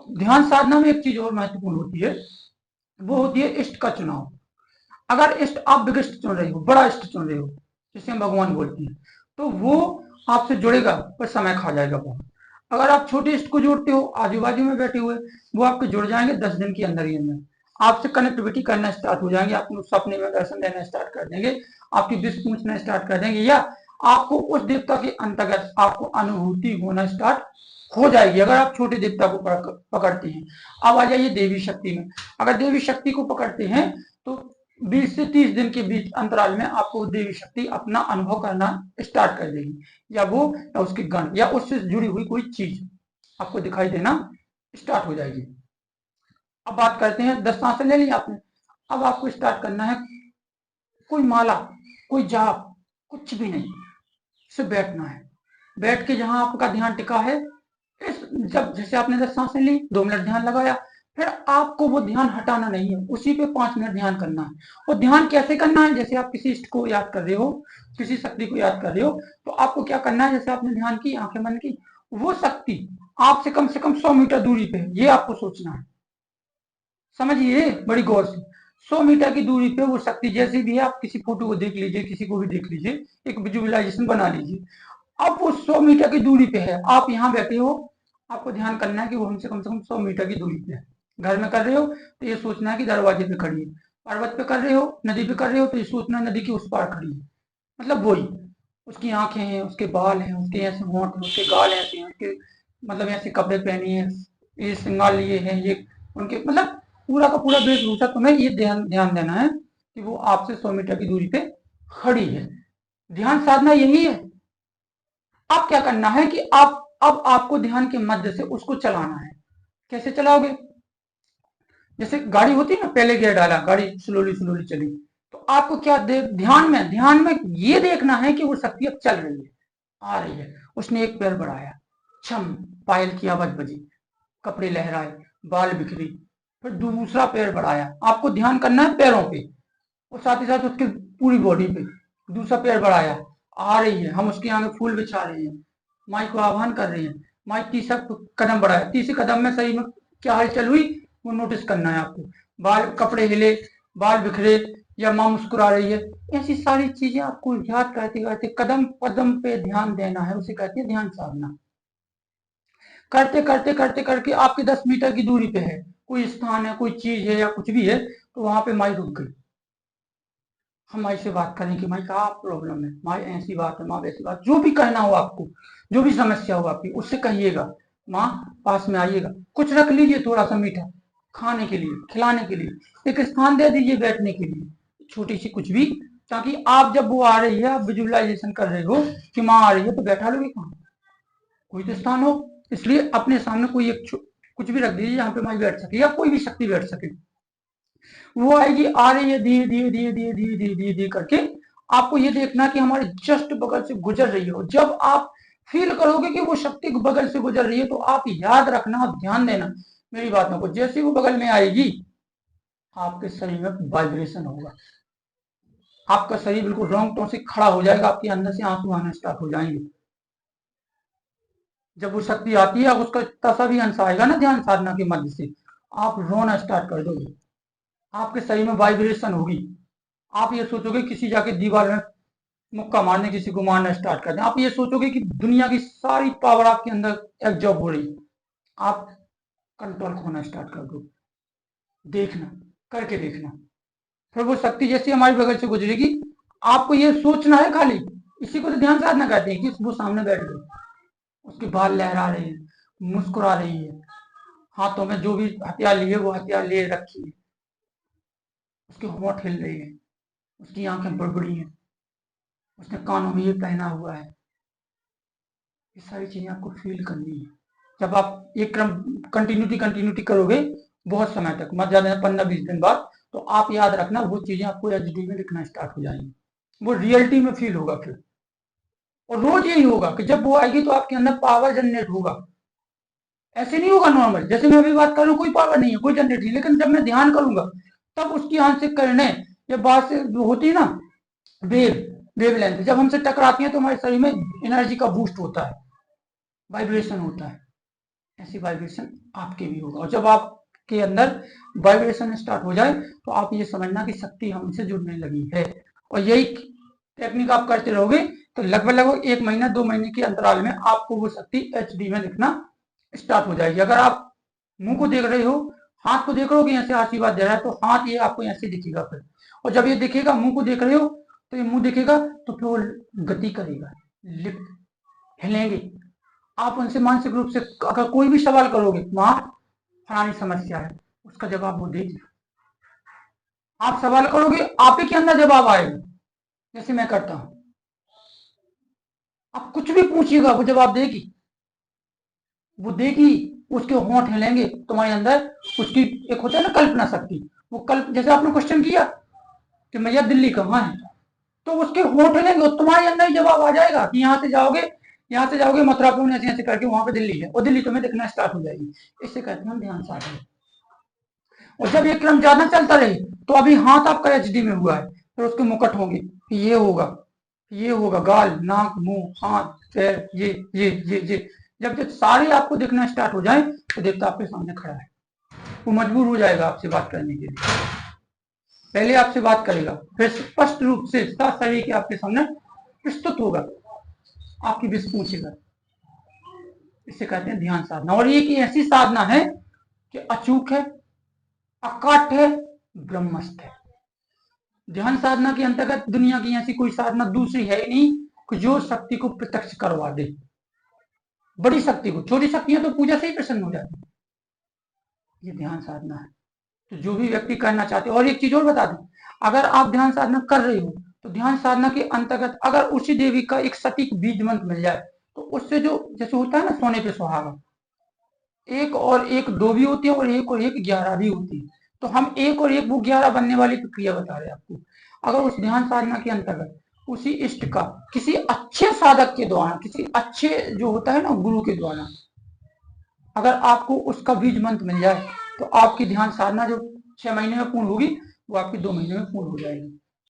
ध्यान साधना में एक चीज और महत्वपूर्ण होती है, वो होती है इष्ट का चुनाव। अगर इष्ट आप बिग इष्ट चुन रहे हो, बड़ा इष्ट चुन रहे हो, जिसे हम भगवान बोलते हैं, तो वो आपसे जुड़ेगा पर समय खा जाएगा बहुत। अगर आप छोटे इष्ट को जोड़ते हो, आजू बाजू में बैठे हुए, वो आपके जुड़ जाएंगे 10 दिन के अंदर ही अंदर, आपसे कनेक्टिविटी करना स्टार्ट हो जाएंगे, आपको सपने में दर्शन देना स्टार्ट कर देंगे, आपकी विश पूछना स्टार्ट कर देंगे, या आपको उस देवता के अंतर्गत आपको अनुभूति होना स्टार्ट हो जाएगी, अगर आप छोटे देवता को पकड़ते हैं। अब आ जाइए देवी शक्ति में। अगर देवी शक्ति को पकड़ते हैं तो 20 से 30 दिन के बीच अंतराल में आपको देवी शक्ति अपना अनुभव करना स्टार्ट कर देगी, या वो या उसके गण या उससे जुड़ी हुई कोई चीज आपको दिखाई देना स्टार्ट हो जाएगी। अब बात करते हैं, 10 सांसें ले ली आपने, अब आपको स्टार्ट करना है कोई माला, कोई जाप, कुछ भी नहीं, सिर्फ बैठना है। बैठ के जहां आपका ध्यान टिका है, इस जब जैसे आपने 10 सांसें ली, 2 मिनट ध्यान लगाया, फिर आपको वो ध्यान हटाना नहीं है, उसी पे 5 मिनट ध्यान करना है। और ध्यान कैसे करना है? जैसे आप किसी इष्ट को याद कर रहे हो, किसी शक्ति को याद कर रहे हो, तो आपको क्या करना है, जैसे आपने ध्यान की, आंखें बंद की, वो शक्ति आपसे कम से कम 100 मीटर दूरी पे है, ये आपको सोचना है। समझिए बड़ी गौर से, 100 मीटर की दूरी पे वो शक्ति जैसी भी है, आप किसी फोटो को देख लीजिए, किसी को भी देख लीजिए, एक विजुअलाइजेशन बना लीजिए। अब वो 100 मीटर की दूरी पे है, आप यहाँ बैठे हो, आपको ध्यान करना है कि वो हमसे कम से कम 100 मीटर की दूरी पे है। घर में कर रहे हो तो ये सोचना है कि दरवाजे पे खड़ी है, पर्वत पे कर रहे हो, नदी पे कर रहे हो, तो ये सोचना है नदी के उस पार खड़ी है। मतलब वही, उसकी आंखें हैं, उसके बाल हैं, उसके ऐसे होंठ हैं, उसके गाल ऐसे हैं, उसके मतलब ऐसे कपड़े पहने हैं, ये श्रृंगार लिए हैं, ये उनके मतलब पूरा का पूरा वेशभूषा, तुम्हें ये ध्यान ध्यान देना है कि वो आपसे 100 मीटर की दूरी पे खड़ी है। ध्यान साधना यही है। अब क्या करना है कि आप अब आपको ध्यान के मध्य से उसको चलाना है। कैसे चलाओगे? जैसे गाड़ी होती है ना, पहले गियर डाला, गाड़ी स्लोली स्लोली चली, तो आपको क्या ध्यान में ये देखना है कि वो शक्ति अब चल रही है, आ रही है। उसने एक पैर बढ़ाया, छम, पायल की आवाज बजी, कपड़े लहराए, बाल बिखरी, फिर दूसरा पैर बढ़ाया, आपको ध्यान करना है पैरों पे, और साथ ही साथ उसके पूरी बॉडी पे। दूसरा पैर बढ़ाया, आ रही है, हम उसके आगे फूल बिछा रहे हैं, माई को आह्वान कर रहे हैं। माई तीसरा कदम बढ़ाया, तीसरे कदम में सही में क्या हलचल हुई वो नोटिस करना है आपको। बाल, कपड़े हिले, बाल बिखरे, या माँ मुस्कुरा रही है, ऐसी सारी चीजें आपको याद करते करते कदम कदम पे ध्यान देना है, उसे कहते हैं ध्यान साधना। करते करते करते करके आपके 10 मीटर की दूरी पे है कोई स्थान है, कोई चीज है, या कुछ भी है, तो वहां पे माई रुक गई। हम माई से बात करें कि माई क्या प्रॉब्लम है, माई ऐसी बात है, माँ वैसी बात, जो भी कहना हो आपको, जो भी समस्या हो आपकी, उससे कहिएगा। माँ पास में आइएगा, कुछ रख लीजिए थोड़ा सा मीठा खाने के लिए, खिलाने के लिए, एक स्थान दे दीजिए बैठने के लिए, छोटी सी कुछ भी, ताकि आप जब वो आ रही है, आप विजुअलाइजेशन कर रहे हो कि माँ आ रही है, तो बैठा लोगे कहाँ, कोई तो स्थान हो। इसलिए अपने सामने कोई एक कुछ भी रख दीजिए जहाँ पे माई बैठ सके, या कोई भी शक्ति बैठ सके। वो आएगी, आ रही है, धीरे धीरे धीरे धीरे धीरे धीरे धीरे धीरे करके, आपको ये देखना कि हमारे जस्ट बगल से गुजर रही हो। जब आप फील करोगे कि वो शक्ति बगल से गुजर रही है, तो आप याद रखना और ध्यान देना मेरी बातों को। जैसे वो बगल में आएगी, आपके शरीर में वाइब्रेशन होगा, आपका शरीर बिल्कुल रोंगटों से खड़ा हो जाएगा, आपके अंदर से आंसू आना स्टार्ट हो जाएंगे। जब वो शक्ति आती है, उसका इतना सा भी अंश आएगा ना ध्यान साधना के मध्य से, आप रोना स्टार्ट कर दोगे, आपके शरीर में वाइब्रेशन होगी। आप ये सोचोगे किसी जाके दीवार में मुक्का मारने, किसी को मारना स्टार्ट कर दें, आप ये सोचोगे कि दुनिया की सारी पावर आपके अंदर एब्जॉर्ब हो रही, आप कंट्रोल खोना स्टार्ट कर दो। देखना, करके देखना, फिर वो शक्ति जैसी हमारी बगल से गुजरेगी, आपको ये सोचना है खाली, इसी को तो ध्यान साधना कहते हैं, कि वो सामने बैठ गई, उसके बाल लहरा रहे हैं, मुस्कुरा रही है, हाथों में जो भी हथियार लिए वो हथियार ले रखी है, उसके होंठ हिल रहे हैं, उसकी आंखें बड़बड़ी हैं, उसने कानों में ये पहना हुआ है। ये सारी चीजें आपको फील करनी है। जब आप एक क्रम कंटिन्यूटी करोगे बहुत समय तक, मत ज्यादा 15-20 दिन बाद, तो आप याद रखना वो चीजें आपको एचडी में दिखना स्टार्ट हो जाएंगी, वो रियलिटी में फील होगा फिर। और रोज यही होगा कि जब वो आएगी तो आपके अंदर पावर जनरेट होगा। ऐसे नहीं होगा नॉर्मल, जैसे मैं अभी बात कर रहा हूँ, कोई पावर नहीं है, कोई जनरेट नहीं, लेकिन जब मैं ध्यान करूंगा तब उसकी आंशिक किरणें या बात से जो होती है ना, वेव वेवलेंथ जब हमसे टकराती है, तो हमारे शरीर में एनर्जी का बूस्ट होता है, वाइब्रेशन होता है। ऐसी वाइब्रेशन आपके भी होगा। और जब आपके अंदर वाइब्रेशन स्टार्ट हो जाए तो आप ये समझना कि शक्ति हमसे जुड़ने लगी है। और यही टेक्निक आप करते रहोगे तो लगभग 1 महीना 2 महीने के अंतराल में आपको वो शक्ति HD में दिखना स्टार्ट हो जाएगी। अगर आप मुंह को देख रहे हो, हाथ को देख रहे हो कि ऐसे आशीर्वाद दे रहा है, तो हाथ ये आपको ऐसे दिखेगा फिर। और जब ये दिखेगा, मुंह को देख रहे हो तो ये मुंह दिखेगा, तो फिर वो गति करेगा, लिप हिलेंगे। आप उनसे मानसिक रूप से अगर कोई भी सवाल करोगे, वहां फलानी समस्या है, उसका जवाब वो देगी। आप सवाल करोगे, आप ही के अंदर जवाब आएगा, जैसे मैं करता हूं। आप कुछ भी पूछिएगा, वो जवाब देगी, वो देगी। उसके होंठ हिलेंगे, तुम्हारे अंदर उसकी एक होता है ना कल्पना शक्ति, वो कल्प, जैसे आपने क्वेश्चन किया कि भैया दिल्ली कहाँ है, तो उसके होंठ हिलेंगे, तुम्हारे अंदर ही जवाब आ जाएगा कि यहाँ से जाओगे मथुरापुर ऐसे ऐसे करके वहां पे दिल्ली है, और दिल्ली तुम्हें दिखना स्टार्ट हो जाएगी। इससे कहते हैं ध्यान साधना। और जब ये क्रम ज्यादा चलता रहे तो अभी हाथ आपका HD में हुआ है, फिर उसके मुकुट होंगे, ये होगा गाल, नाक, मुंह, हाथ, पैर, ये जब जब सारे आपको दिखना स्टार्ट हो जाए तो देवता आपके सामने खड़ा है। वो मजबूर हो जाएगा आपसे बात करने के लिए। पहले आपसे बात करेगा, फिर स्पष्ट रूप से सात शरीर के आपके सामने प्रस्तुत होगा, आपकी विष पूछेगा। इसे कहते हैं ध्यान साधना। और ये की ऐसी साधना है कि अचूक है, अकाट है, ब्रह्मस्थ है। ध्यान साधना के अंतर्गत दुनिया की ऐसी कोई साधना दूसरी है ही नहीं कि जो शक्ति को प्रत्यक्ष करवा दे। बड़ी शक्ति को, छोटी शक्तियां तो पूजा से ही प्रसन्न हो जाती है। ये ध्यान साधना है। तो जो भी व्यक्ति करना चाहते, और एक चीज और बता दूं, अगर आप ध्यान साधना कर रहे हो तो ध्यान साधना के अंतर्गत अगर उसी देवी का एक सटीक बीज मंत्र मिल जाए तो उससे जो जैसे होता है ना सोने पे सुहागा, 1 और 1 2 भी होती है और 1 और 1 11 भी होती है। तो हम 1 और 1 वो 11 बनने वाली प्रक्रिया बता रहे हैं आपको। अगर उस ध्यान साधना के अंतर्गत उसी इष्ट का किसी अच्छे साधक के द्वारा, किसी अच्छे जो होता है ना गुरु के द्वारा, अगर आपको उसका बीज मंत्र मिल जाए तो आपकी ध्यान साधना जो 6 महीने में पूर्ण होगी वो आपकी 2 महीने में पूर्ण हो जाएगी।